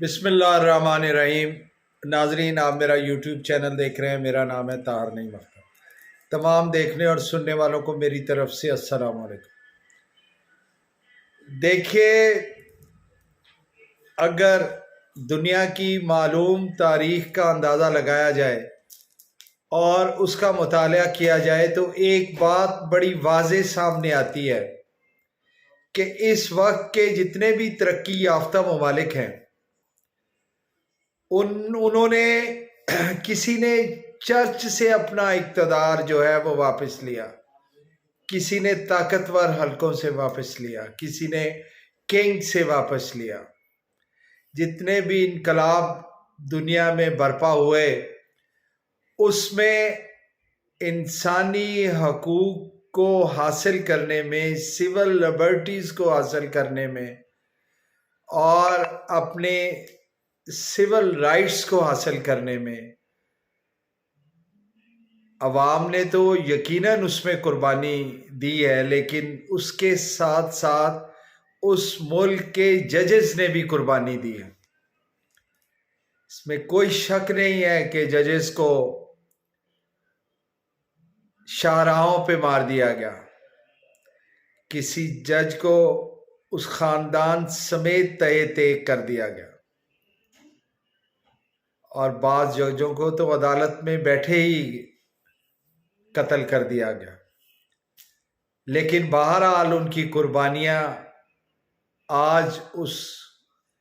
بسم اللہ الرحمن الرحیم۔ ناظرین، آپ میرا یوٹیوب چینل دیکھ رہے ہیں۔ میرا نام ہے طاہر نعیم اختر۔ تمام دیکھنے اور سننے والوں کو میری طرف سے السلام علیکم۔ دیکھیے، اگر دنیا کی معلوم تاریخ کا اندازہ لگایا جائے اور اس کا مطالعہ کیا جائے تو ایک بات بڑی واضح سامنے آتی ہے کہ اس وقت کے جتنے بھی ترقی یافتہ ممالک ہیں انہوں نے کسی نے چرچ سے اپنا اقتدار جو ہے وہ واپس لیا، کسی نے طاقتور حلقوں سے واپس لیا، کسی نے کنگ سے واپس لیا۔ جتنے بھی انقلاب دنیا میں برپا ہوئے اس میں انسانی حقوق کو حاصل کرنے میں، سول لبرٹیز کو حاصل کرنے میں اور اپنے سول رائٹس کو حاصل کرنے میں عوام نے تو یقیناً اس میں قربانی دی ہے، لیکن اس کے ساتھ ساتھ اس ملک کے ججز نے بھی قربانی دی ہے۔ اس میں کوئی شک نہیں ہے کہ ججز کو شاہراہوں پہ مار دیا گیا، کسی جج کو اس خاندان سمیت تہہ تیگ کر دیا گیا، اور بعض ججوں کو تو عدالت میں بیٹھے ہی قتل کر دیا گیا۔ لیکن بہرحال ان کی قربانیاں آج اس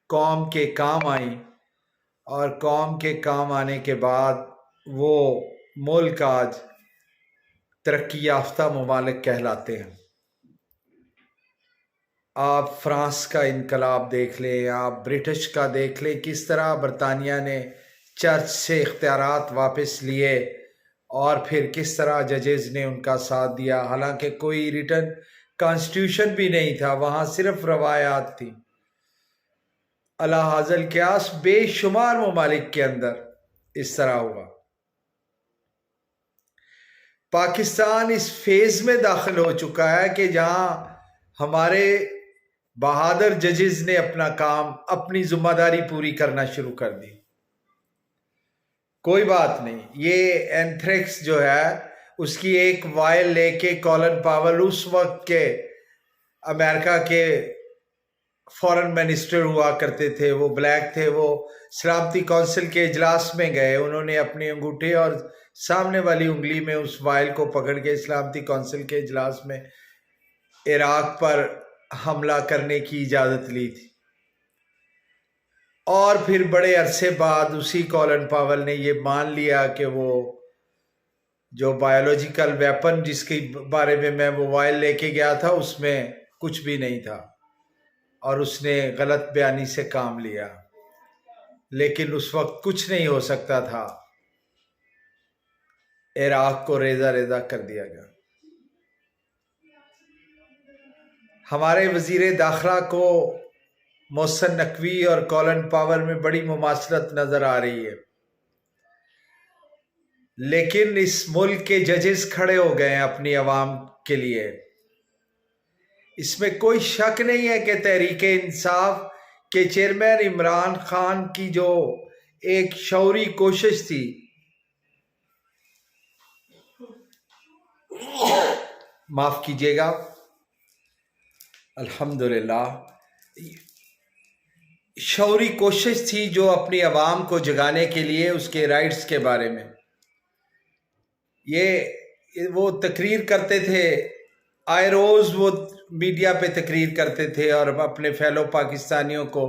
قوم کے کام آئیں، اور قوم کے کام آنے کے بعد وہ ملک آج ترقی یافتہ ممالک کہلاتے ہیں۔ آپ فرانس کا انقلاب دیکھ لیں، آپ برٹش کا دیکھ لیں، کس طرح برطانیہ نے چرچ سے اختیارات واپس لیے اور پھر کس طرح ججز نے ان کا ساتھ دیا، حالانکہ کوئی ریٹن کانسٹیٹیوشن بھی نہیں تھا، وہاں صرف روایات تھیں۔ علی ھذا القیاس بے شمار ممالک کے اندر اس طرح ہوا۔ پاکستان اس فیز میں داخل ہو چکا ہے کہ جہاں ہمارے بہادر ججز نے اپنا کام، اپنی ذمہ داری پوری کرنا شروع کر دی۔ کوئی بات نہیں، یہ اینتھریکس جو ہے اس کی ایک وائل لے کے کولن پاول اس وقت کے امریکہ کے فورن منسٹر ہوا کرتے تھے، وہ بلیک تھے، وہ سلامتی کونسل کے اجلاس میں گئے، انہوں نے اپنے انگوٹھے اور سامنے والی انگلی میں اس وائل کو پکڑ کے سلامتی کونسل کے اجلاس میں عراق پر حملہ کرنے کی اجازت لی تھی، اور پھر بڑے عرصے بعد اسی کولن پاول نے یہ مان لیا کہ وہ جو بایولوجیکل ویپن جس کے بارے میں میں وہ وائل لے کے گیا تھا اس میں کچھ بھی نہیں تھا، اور اس نے غلط بیانی سے کام لیا، لیکن اس وقت کچھ نہیں ہو سکتا تھا، عراق کو ریزہ ریزہ کر دیا گیا۔ ہمارے وزیر داخلہ کو محسن نقوی اور کولن پاول میں بڑی مماثلت نظر آ رہی ہے، لیکن اس ملک کے ججز کھڑے ہو گئے ہیں اپنی عوام کے لیے۔ اس میں کوئی شک نہیں ہے کہ تحریک انصاف کے چیئرمین عمران خان کی جو ایک شعوری کوشش تھی، معاف کیجیے گا، الحمدللہ، شعوری کوشش تھی جو اپنی عوام کو جگانے کے لیے اس کے رائٹس کے بارے میں وہ تقریر کرتے تھے، آئے روز وہ میڈیا پہ تقریر کرتے تھے اور اپنے فیلو پاکستانیوں کو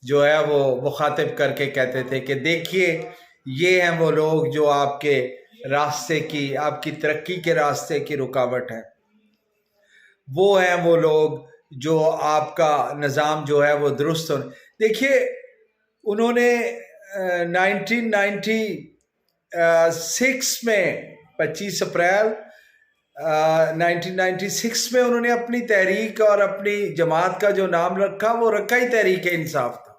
جو ہے وہ مخاطب کر کے کہتے تھے کہ دیکھیے یہ ہیں وہ لوگ جو آپ کے راستے کی، آپ کی ترقی کے راستے کی رکاوٹ ہے، وہ ہیں وہ لوگ جو آپ کا نظام جو ہے وہ درست ہو۔ دیکھیے، انہوں نے 1996 میں 25 اپریل 1996 میں انہوں نے اپنی تحریک اور اپنی جماعت کا جو نام رکھا وہ رکھا ہی تحریک انصاف تھا۔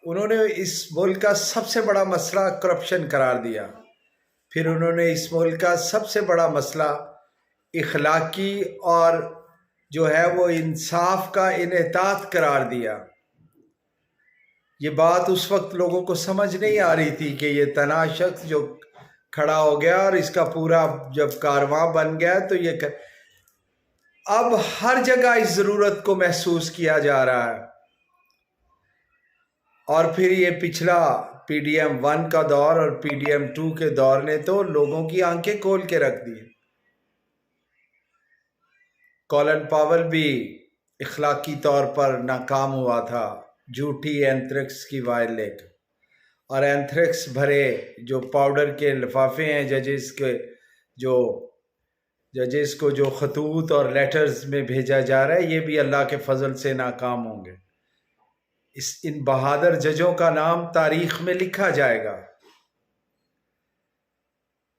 انہوں نے اس ملک کا سب سے بڑا مسئلہ کرپشن قرار دیا، پھر انہوں نے اس ملک کا سب سے بڑا مسئلہ اخلاقی اور جو ہے وہ انصاف کا انحطاط قرار دیا، یہ بات اس وقت لوگوں کو سمجھ نہیں آ رہی تھی کہ یہ تنہا شخص جو کھڑا ہو گیا اور اس کا پورا جب کارواں بن گیا تو اب ہر جگہ اس ضرورت کو محسوس کیا جا رہا ہے۔ اور پھر یہ پچھلا پی ڈی ایم 1 کا دور اور پی ڈی ایم 2 کے دور نے تو لوگوں کی آنکھیں کھول کے رکھ دی۔ کولن پاول بھی اخلاقی طور پر ناکام ہوا تھا جھوٹی اینتھریکس کی وائر لے کر، اور اینتھریکس بھرے جو پاؤڈر کے لفافے ہیں ججز کو جو خطوط اور لیٹرز میں بھیجا جا رہا ہے، یہ بھی اللہ کے فضل سے ناکام ہوں گے۔ ان بہادر ججوں کا نام تاریخ میں لکھا جائے گا۔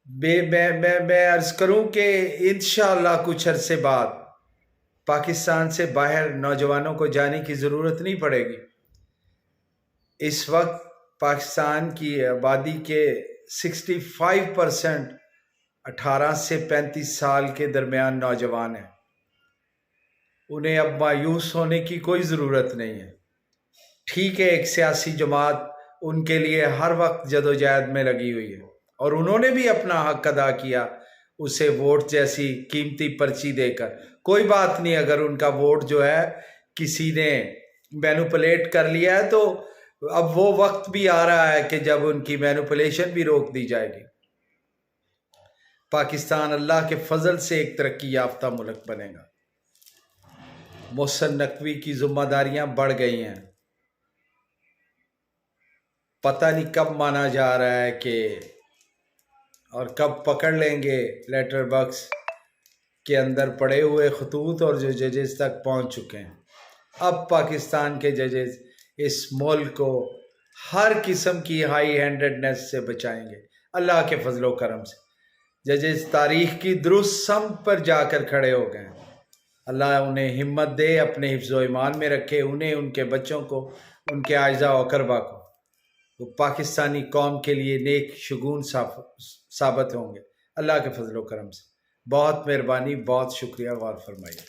میں عرض کروں کہ انشاءاللہ کچھ عرصے بعد پاکستان سے باہر نوجوانوں کو جانے کی ضرورت نہیں پڑے گی۔ اس وقت پاکستان کی آبادی کے 65% 18 سے 35 سال کے درمیان نوجوان ہیں۔ انہیں اب مایوس ہونے کی کوئی ضرورت نہیں ہے۔ ٹھیک ہے، ایک سیاسی جماعت ان کے لیے ہر وقت جدوجہد میں لگی ہوئی ہے اور انہوں نے بھی اپنا حق ادا کیا اسے ووٹ جیسی قیمتی پرچی دے کر۔ کوئی بات نہیں، اگر ان کا ووٹ جو ہے کسی نے مینوپولیٹ کر لیا ہے تو اب وہ وقت بھی آ رہا ہے کہ جب ان کی مینوپولیشن بھی روک دی جائے گی۔ پاکستان اللہ کے فضل سے ایک ترقی یافتہ ملک بنے گا۔ محسن نقوی کی ذمہ داریاں بڑھ گئی ہیں۔ پتہ نہیں کب مانا جا رہا ہے کہ اور کب پکڑ لیں گے لیٹر باکس کے اندر پڑے ہوئے خطوط اور جو ججز تک پہنچ چکے ہیں۔ اب پاکستان کے ججز اس ملک کو ہر قسم کی ہائی ہینڈڈنیس سے بچائیں گے اللہ کے فضل و کرم سے۔ ججز تاریخ کی درست سمت پر جا کر کھڑے ہو گئے ہیں۔ اللہ انہیں ہمت دے، اپنے حفظ و ایمان میں رکھے، انہیں، ان کے بچوں کو، ان کے اعزاء و اقربا کو۔ وہ پاکستانی قوم کے لیے نیک شگون ثابت ہوں گے اللہ کے فضل و کرم سے۔ بہت مہربانی، بہت شکریہ، غور فرمائیے۔